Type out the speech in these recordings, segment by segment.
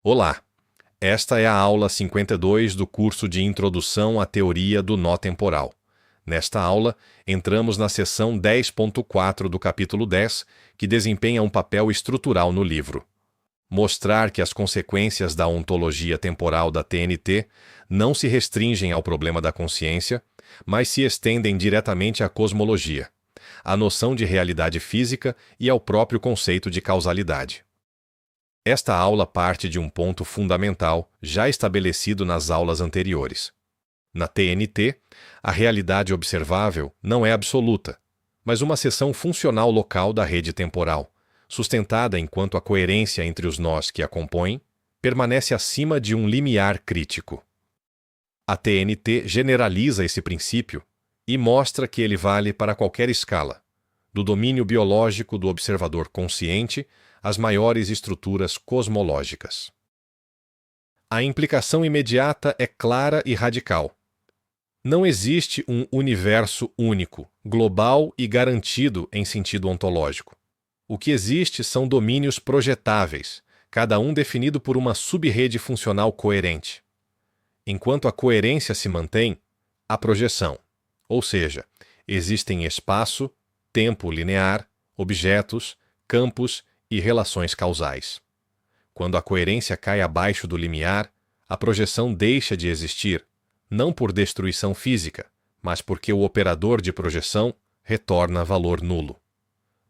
Olá, esta é a aula 52 do curso de Introdução à Teoria do Nó Temporal. Nesta aula, entramos na seção 10.4 do capítulo 10, que desempenha um papel estrutural no livro. Mostrar que as consequências da ontologia temporal da TNT não se restringem ao problema da consciência, mas se estendem diretamente à cosmologia, à noção de realidade física e ao próprio conceito de causalidade. Esta aula parte de um ponto fundamental já estabelecido nas aulas anteriores. Na TNT, a realidade observável não é absoluta, mas uma seção funcional local da rede temporal, sustentada enquanto a coerência entre os nós que a compõem permanece acima de um limiar crítico. A TNT generaliza esse princípio e mostra que ele vale para qualquer escala, do domínio biológico do observador consciente às maiores estruturas cosmológicas. A implicação imediata é clara e radical. Não existe um universo único, global e garantido em sentido ontológico. O que existe são domínios projetáveis, cada um definido por uma subrede funcional coerente. Enquanto a coerência se mantém, há projeção, ou seja, existem espaço, tempo linear, objetos, campos e relações causais. Quando a coerência cai abaixo do limiar, a projeção deixa de existir, não por destruição física, mas porque o operador de projeção retorna valor nulo.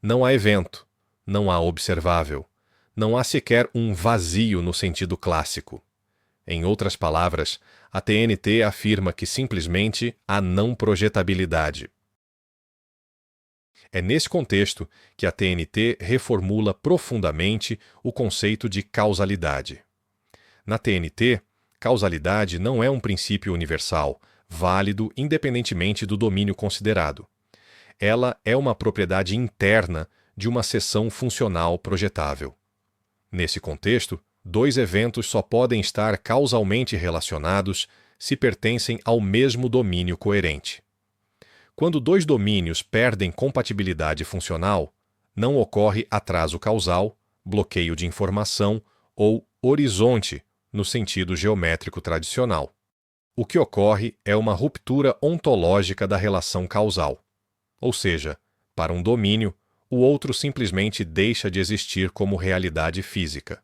Não há evento, não há observável, não há sequer um vazio no sentido clássico. Em outras palavras, a TNT afirma que simplesmente há não projetabilidade. É nesse contexto que a TNT reformula profundamente o conceito de causalidade. Na TNT, causalidade não é um princípio universal, válido independentemente do domínio considerado. Ela é uma propriedade interna de uma seção funcional projetável. Nesse contexto, dois eventos só podem estar causalmente relacionados se pertencem ao mesmo domínio coerente. Quando dois domínios perdem compatibilidade funcional, não ocorre atraso causal, bloqueio de informação ou horizonte no sentido geométrico tradicional. O que ocorre é uma ruptura ontológica da relação causal. Ou seja, para um domínio, o outro simplesmente deixa de existir como realidade física.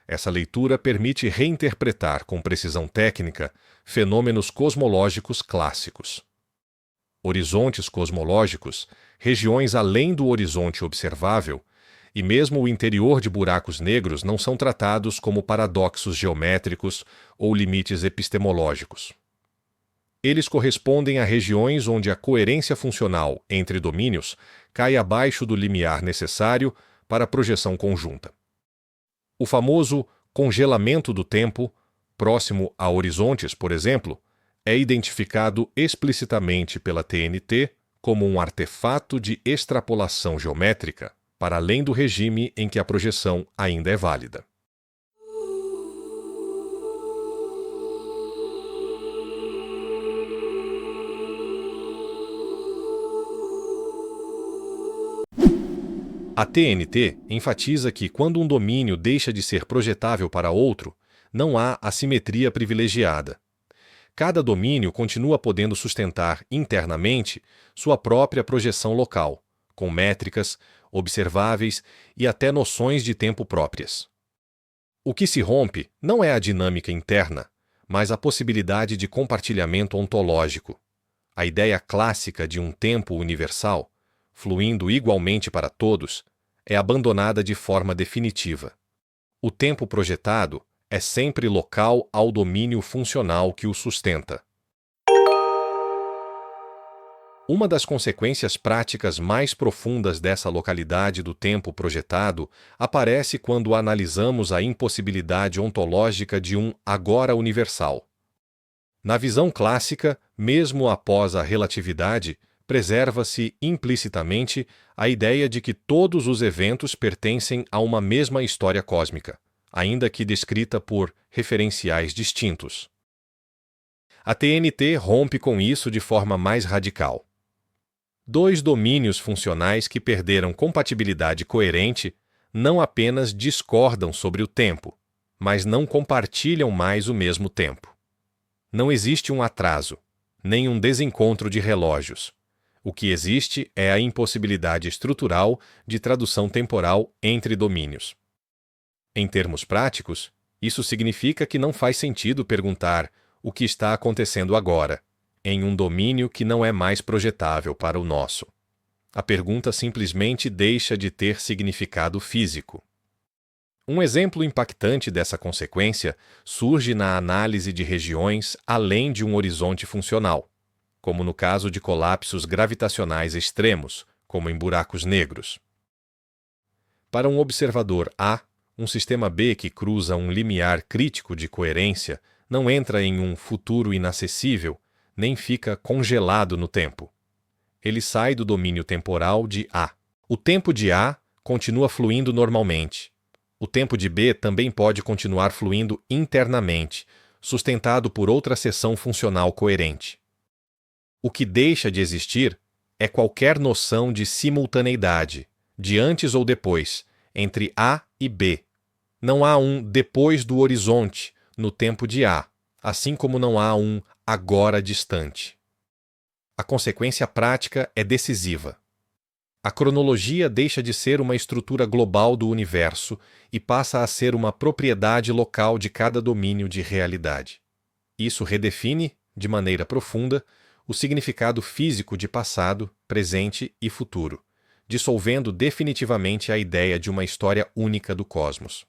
Essa leitura permite reinterpretar com precisão técnica fenômenos cosmológicos clássicos. Horizontes cosmológicos, regiões além do horizonte observável, e mesmo o interior de buracos negros não são tratados como paradoxos geométricos ou limites epistemológicos. Eles correspondem a regiões onde a coerência funcional entre domínios cai abaixo do limiar necessário para a projeção conjunta. O famoso congelamento do tempo, próximo a horizontes, por exemplo, é identificado explicitamente pela TNT como um artefato de extrapolação geométrica para além do regime em que a projeção ainda é válida. A TNT enfatiza que quando um domínio deixa de ser projetável para outro, não há assimetria privilegiada. Cada domínio continua podendo sustentar internamente sua própria projeção local, com métricas, observáveis e até noções de tempo próprias. O que se rompe não é a dinâmica interna, mas a possibilidade de compartilhamento ontológico. A ideia clássica de um tempo universal, fluindo igualmente para todos, é abandonada de forma definitiva. O tempo projetado é sempre local ao domínio funcional que o sustenta. Uma das consequências práticas mais profundas dessa localidade do tempo projetado aparece quando analisamos a impossibilidade ontológica de um agora universal. Na visão clássica, mesmo após a relatividade, preserva-se implicitamente a ideia de que todos os eventos pertencem a uma mesma história cósmica, ainda que descrita por referenciais distintos. A TNT rompe com isso de forma mais radical. Dois domínios funcionais que perderam compatibilidade coerente não apenas discordam sobre o tempo, mas não compartilham mais o mesmo tempo. Não existe um atraso, nem um desencontro de relógios. O que existe é a impossibilidade estrutural de tradução temporal entre domínios. Em termos práticos, isso significa que não faz sentido perguntar o que está acontecendo agora, em um domínio que não é mais projetável para o nosso. A pergunta simplesmente deixa de ter significado físico. Um exemplo impactante dessa consequência surge na análise de regiões além de um horizonte funcional, como no caso de colapsos gravitacionais extremos, como em buracos negros. Para um observador A, um sistema B que cruza um limiar crítico de coerência não entra em um futuro inacessível, nem fica congelado no tempo. Ele sai do domínio temporal de A. O tempo de A continua fluindo normalmente. O tempo de B também pode continuar fluindo internamente, sustentado por outra seção funcional coerente. O que deixa de existir é qualquer noção de simultaneidade, de antes ou depois, entre A e B. Não há um depois do horizonte no tempo de A, assim como não há um agora distante. A consequência prática é decisiva. A cronologia deixa de ser uma estrutura global do universo e passa a ser uma propriedade local de cada domínio de realidade. Isso redefine, de maneira profunda, o significado físico de passado, presente e futuro, dissolvendo definitivamente a ideia de uma história única do cosmos.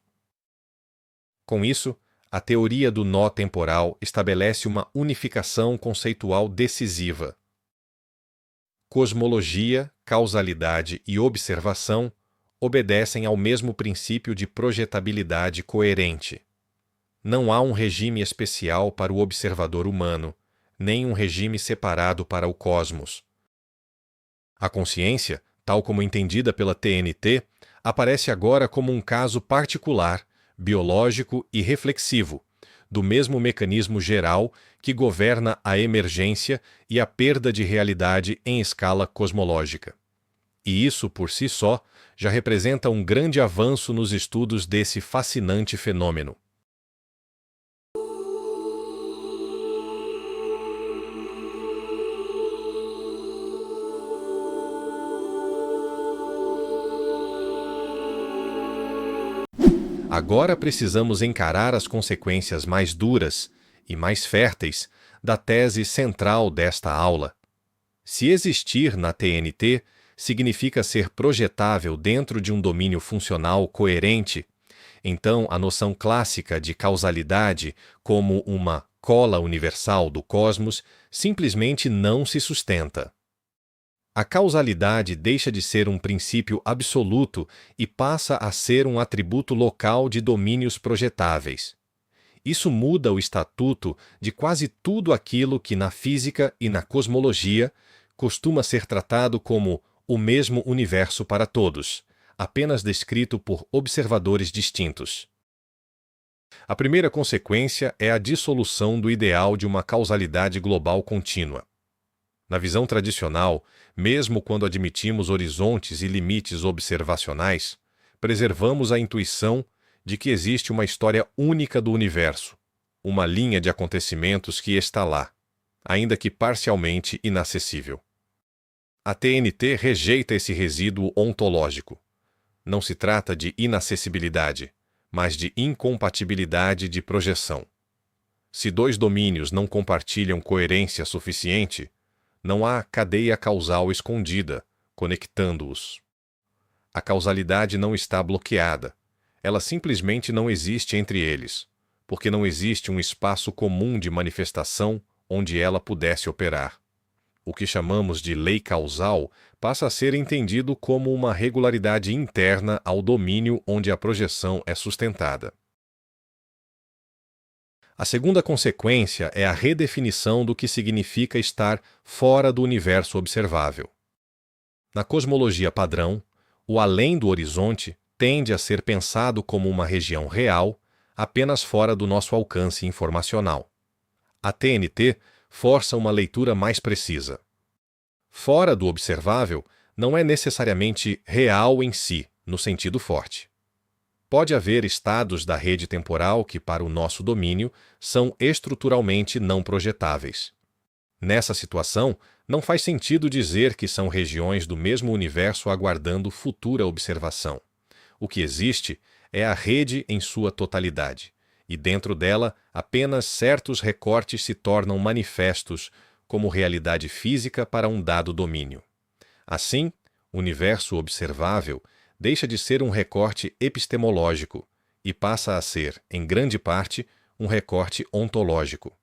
Com isso, a teoria do nó temporal estabelece uma unificação conceitual decisiva. Cosmologia, causalidade e observação obedecem ao mesmo princípio de projetabilidade coerente. Não há um regime especial para o observador humano, nem um regime separado para o cosmos. A consciência, tal como entendida pela TNT, aparece agora como um caso particular, biológico e reflexivo, do mesmo mecanismo geral que governa a emergência e a perda de realidade em escala cosmológica. E isso, por si só, já representa um grande avanço nos estudos desse fascinante fenômeno. Agora precisamos encarar as consequências mais duras e mais férteis da tese central desta aula. Se existir na TNT significa ser projetável dentro de um domínio funcional coerente, então a noção clássica de causalidade como uma cola universal do cosmos simplesmente não se sustenta. A causalidade deixa de ser um princípio absoluto e passa a ser um atributo local de domínios projetáveis. Isso muda o estatuto de quase tudo aquilo que na física e na cosmologia costuma ser tratado como o mesmo universo para todos, apenas descrito por observadores distintos. A primeira consequência é a dissolução do ideal de uma causalidade global contínua. Na visão tradicional, mesmo quando admitimos horizontes e limites observacionais, preservamos a intuição de que existe uma história única do universo, uma linha de acontecimentos que está lá, ainda que parcialmente inacessível. A TNT rejeita esse resíduo ontológico. Não se trata de inacessibilidade, mas de incompatibilidade de projeção. Se dois domínios não compartilham coerência suficiente, não há cadeia causal escondida, conectando-os. A causalidade não está bloqueada. Ela simplesmente não existe entre eles, porque não existe um espaço comum de manifestação onde ela pudesse operar. O que chamamos de lei causal passa a ser entendido como uma regularidade interna ao domínio onde a projeção é sustentada. A segunda consequência é a redefinição do que significa estar fora do universo observável. Na cosmologia padrão, o além do horizonte tende a ser pensado como uma região real, apenas fora do nosso alcance informacional. A TNT força uma leitura mais precisa. Fora do observável não é necessariamente real em si, no sentido forte. pode haver estados da rede temporal que, para o nosso domínio, são estruturalmente não projetáveis. Nessa situação, não faz sentido dizer que são regiões do mesmo universo aguardando futura observação. O que existe é a rede em sua totalidade, e dentro dela apenas certos recortes se tornam manifestos como realidade física para um dado domínio. Assim, o universo observável deixa de ser um recorte epistemológico e passa a ser, em grande parte, um recorte ontológico.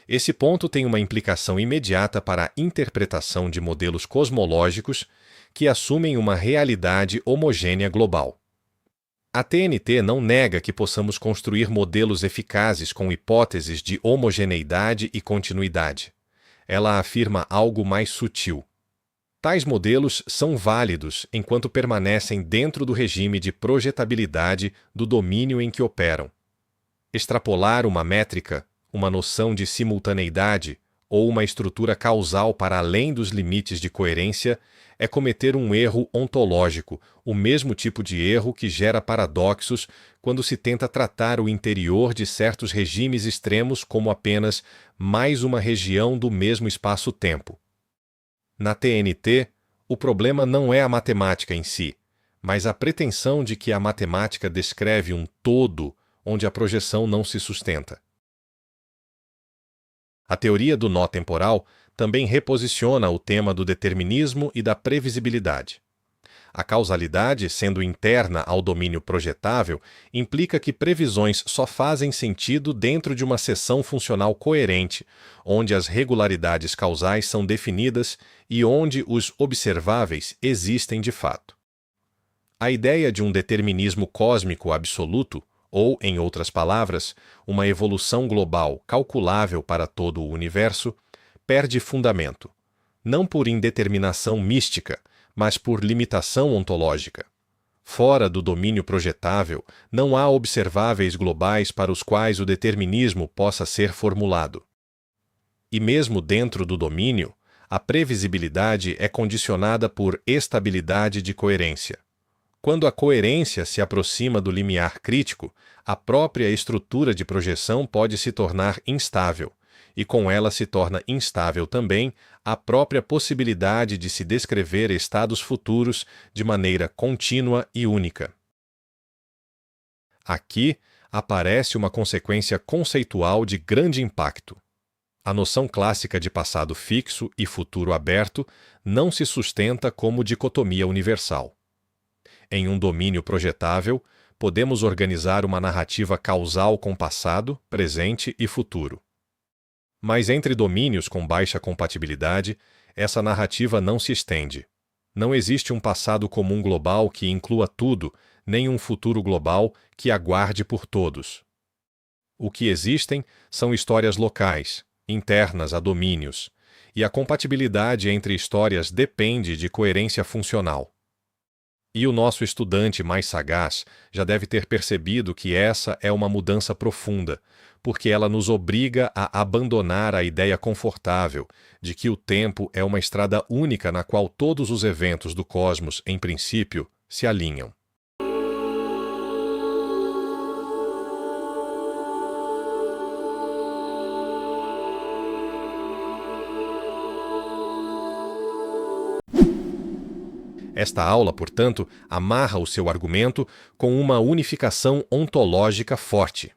Esse ponto tem uma implicação imediata para a interpretação de modelos cosmológicos que assumem uma realidade homogênea global. A TNT não nega que possamos construir modelos eficazes com hipóteses de homogeneidade e continuidade. Ela afirma algo mais sutil. Tais modelos são válidos enquanto permanecem dentro do regime de projetabilidade do domínio em que operam. Extrapolar uma métrica, uma noção de simultaneidade ou uma estrutura causal para além dos limites de coerência é cometer um erro ontológico, o mesmo tipo de erro que gera paradoxos quando se tenta tratar o interior de certos regimes extremos como apenas mais uma região do mesmo espaço-tempo. Na TNT, o problema não é a matemática em si, mas a pretensão de que a matemática descreve um todo onde a projeção não se sustenta. A teoria do nó temporal também reposiciona o tema do determinismo e da previsibilidade. A causalidade, sendo interna ao domínio projetável, implica que previsões só fazem sentido dentro de uma seção funcional coerente, onde as regularidades causais são definidas e onde os observáveis existem de fato. A ideia de um determinismo cósmico absoluto, ou, em outras palavras, uma evolução global calculável para todo o universo, perde fundamento, não por indeterminação mística, mas por limitação ontológica. Fora do domínio projetável, não há observáveis globais para os quais o determinismo possa ser formulado. E mesmo dentro do domínio, a previsibilidade é condicionada por estabilidade de coerência. Quando a coerência se aproxima do limiar crítico, a própria estrutura de projeção pode se tornar instável, e com ela se torna instável também a própria possibilidade de se descrever estados futuros de maneira contínua e única. Aqui aparece uma consequência conceitual de grande impacto. A noção clássica de passado fixo e futuro aberto não se sustenta como dicotomia universal. Em um domínio projetável, podemos organizar uma narrativa causal com passado, presente e futuro. Mas entre domínios com baixa compatibilidade, essa narrativa não se estende. Não existe um passado comum global que inclua tudo, nem um futuro global que aguarde por todos. O que existem são histórias locais, internas a domínios, e a compatibilidade entre histórias depende de coerência funcional. E o nosso estudante mais sagaz já deve ter percebido que essa é uma mudança profunda, porque ela nos obriga a abandonar a ideia confortável de que o tempo é uma estrada única na qual todos os eventos do cosmos, em princípio, se alinham. Esta aula, portanto, amarra o seu argumento com uma unificação ontológica forte.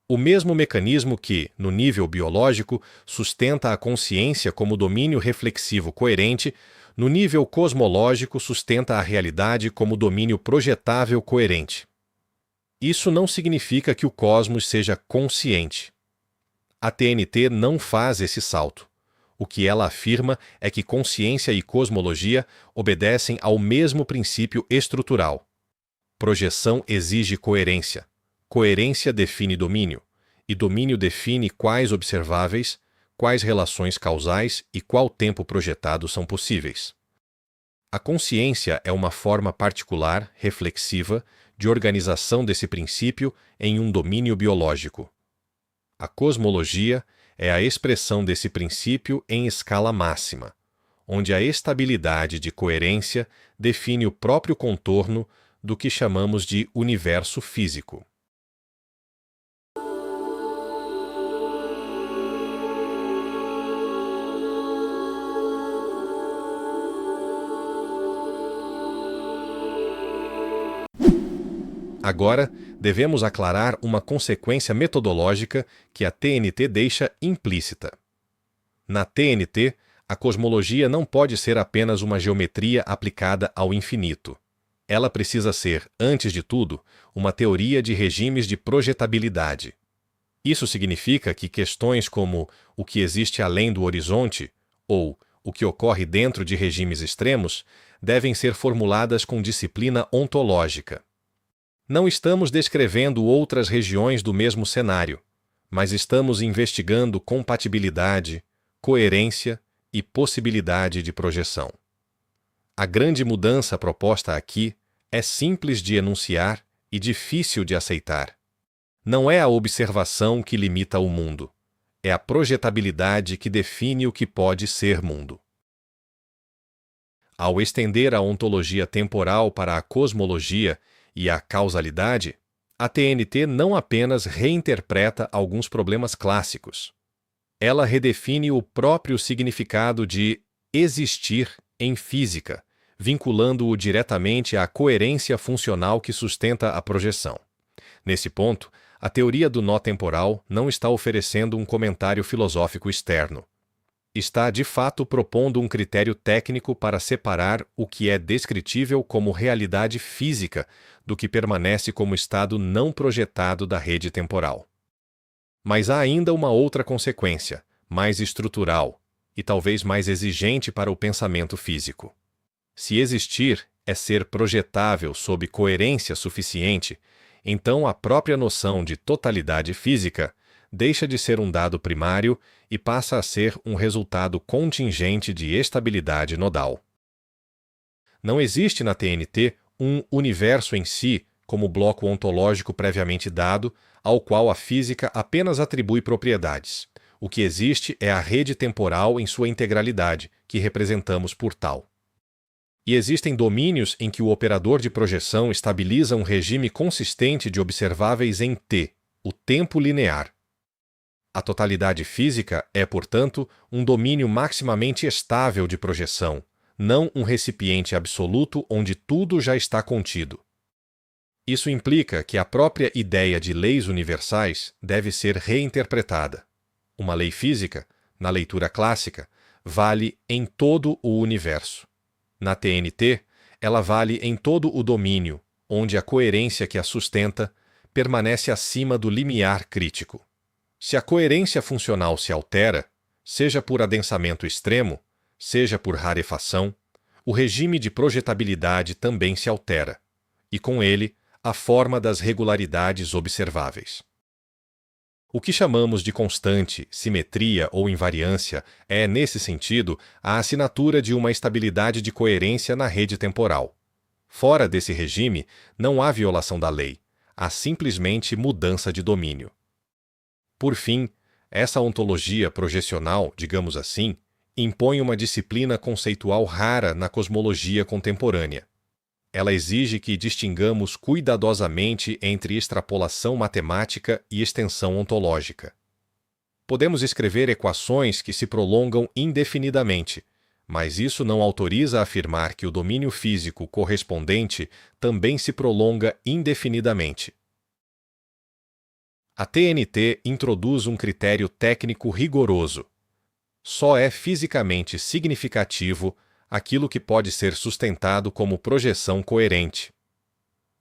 O mesmo mecanismo que, no nível biológico, sustenta a consciência como domínio reflexivo coerente, no nível cosmológico sustenta a realidade como domínio projetável coerente. Isso não significa que o cosmos seja consciente. A TNT não faz esse salto. O que ela afirma é que consciência e cosmologia obedecem ao mesmo princípio estrutural. Projeção exige coerência. Coerência define domínio, e domínio define quais observáveis, quais relações causais e qual tempo projetado são possíveis. A consciência é uma forma particular, reflexiva, de organização desse princípio em um domínio biológico. A cosmologia é a expressão desse princípio em escala máxima, onde a estabilidade de coerência define o próprio contorno do que chamamos de universo físico. Agora, devemos aclarar uma consequência metodológica que a TNT deixa implícita. Na TNT, a cosmologia não pode ser apenas uma geometria aplicada ao infinito. Ela precisa ser, antes de tudo, uma teoria de regimes de projetabilidade. Isso significa que questões como o que existe além do horizonte ou o que ocorre dentro de regimes extremos devem ser formuladas com disciplina ontológica. Não estamos descrevendo outras regiões do mesmo cenário, mas estamos investigando compatibilidade, coerência e possibilidade de projeção. A grande mudança proposta aqui é simples de enunciar e difícil de aceitar. Não é a observação que limita o mundo, é a projetabilidade que define o que pode ser mundo. Ao estender a ontologia temporal para a cosmologia e a causalidade, a TNT não apenas reinterpreta alguns problemas clássicos. Ela redefine o próprio significado de existir em física, vinculando-o diretamente à coerência funcional que sustenta a projeção. Nesse ponto, a teoria do nó temporal não está oferecendo um comentário filosófico externo. Está, de fato, propondo um critério técnico para separar o que é descritível como realidade física do que permanece como estado não projetado da rede temporal. Mas há ainda uma outra consequência, mais estrutural e talvez mais exigente para o pensamento físico. Se existir é ser projetável sob coerência suficiente, então a própria noção de totalidade física deixa de ser um dado primário e passa a ser um resultado contingente de estabilidade nodal. Não existe na TNT um universo em si como bloco ontológico previamente dado, ao qual a física apenas atribui propriedades. O que existe é a rede temporal em sua integralidade, que representamos por tal. E existem domínios em que o operador de projeção estabiliza um regime consistente de observáveis em T, o tempo linear. A totalidade física é, portanto, um domínio maximamente estável de projeção, não um recipiente absoluto onde tudo já está contido. Isso implica que a própria ideia de leis universais deve ser reinterpretada. Uma lei física, na leitura clássica, vale em todo o universo. Na TNT, ela vale em todo o domínio, onde a coerência que a sustenta permanece acima do limiar crítico. Se a coerência funcional se altera, seja por adensamento extremo, seja por rarefação, o regime de projetabilidade também se altera, e com ele, a forma das regularidades observáveis. O que chamamos de constante, simetria ou invariância é, nesse sentido, a assinatura de uma estabilidade de coerência na rede temporal. Fora desse regime, não há violação da lei, há simplesmente mudança de domínio. Por fim, essa ontologia projecional, digamos assim, impõe uma disciplina conceitual rara na cosmologia contemporânea. Ela exige que distingamos cuidadosamente entre extrapolação matemática e extensão ontológica. Podemos escrever equações que se prolongam indefinidamente, mas isso não autoriza a afirmar que o domínio físico correspondente também se prolonga indefinidamente. A TNT introduz um critério técnico rigoroso. Só é fisicamente significativo aquilo que pode ser sustentado como projeção coerente.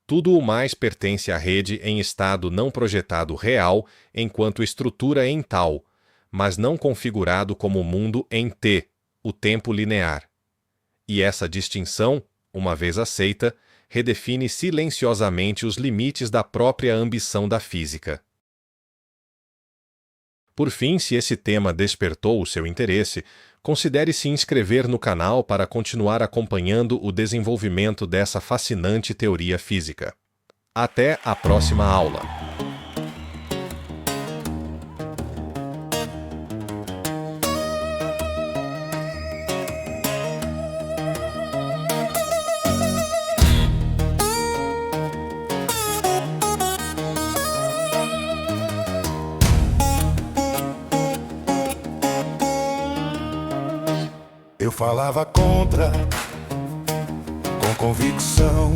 Tudo o mais pertence à rede em estado não projetado real enquanto estrutura em tal, mas não configurado como mundo em T, o tempo linear. E essa distinção, uma vez aceita, redefine silenciosamente os limites da própria ambição da física. Por fim, se esse tema despertou o seu interesse, considere se inscrever no canal para continuar acompanhando o desenvolvimento dessa fascinante teoria física. Até a próxima aula! falava contra, com convicção.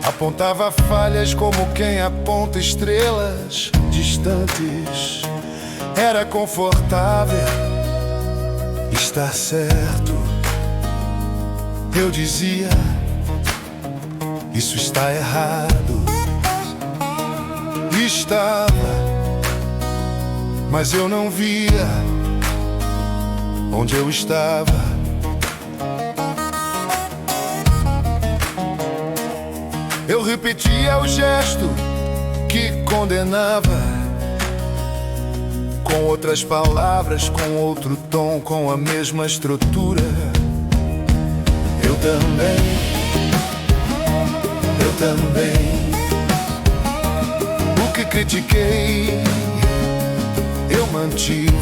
Apontava falhas como quem aponta estrelas distantes. Era confortável estar certo. Eu dizia, isso está errado. Estava, mas eu não via onde eu estava. Eu repetia o gesto que condenava, com outras palavras, com outro tom, com a mesma estrutura. Eu também. O que critiquei, eu mantive.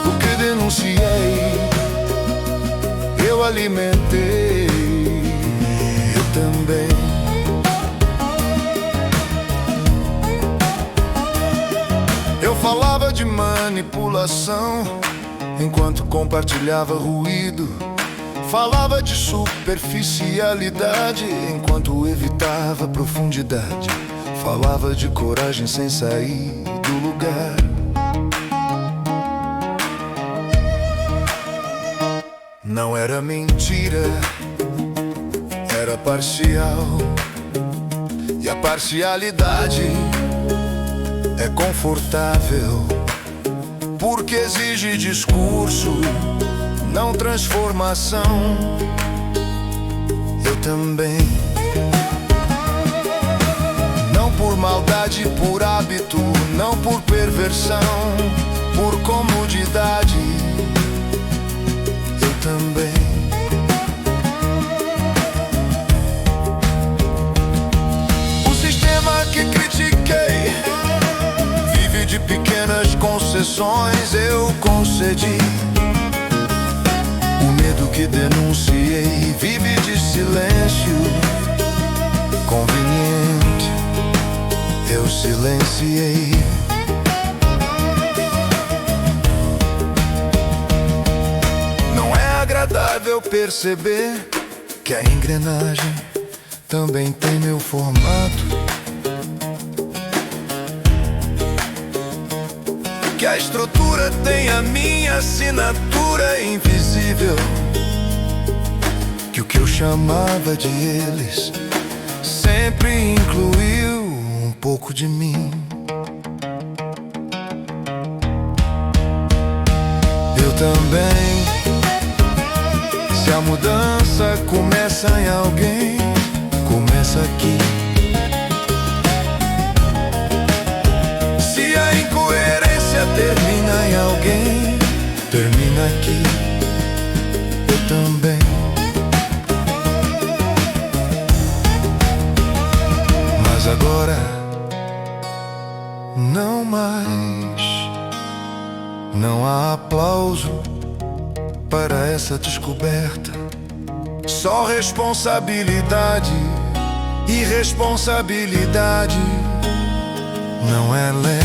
O que denunciei, eu alimentei. Eu também. Eu falava de manipulação enquanto compartilhava ruído. Falava de superficialidade enquanto evitava profundidade. Falava de coragem sem sair do lugar. Não era mentira, era parcial. E a parcialidade é confortável, porque exige discurso, não transformação. Eu também. Não por maldade, por hábito, não por perversão, por comodidade. Eu também. O sistema que critiquei vive de pequenas concessões, eu concedi. O medo que denunciei vive de silêncio conveniente, eu silenciei. Não é agradável perceber que a engrenagem também tem meu formato, que a estrutura tem a minha assinatura invisível, que o que eu chamava de eles sempre incluiu um pouco de mim. Eu também. Se a mudança começa em alguém, começa aqui. Se a incoerência termina em alguém, termina aqui. Eu também. Mas agora não mais. Não há aplauso para essa descoberta. Só responsabilidade. E responsabilidade não é lei.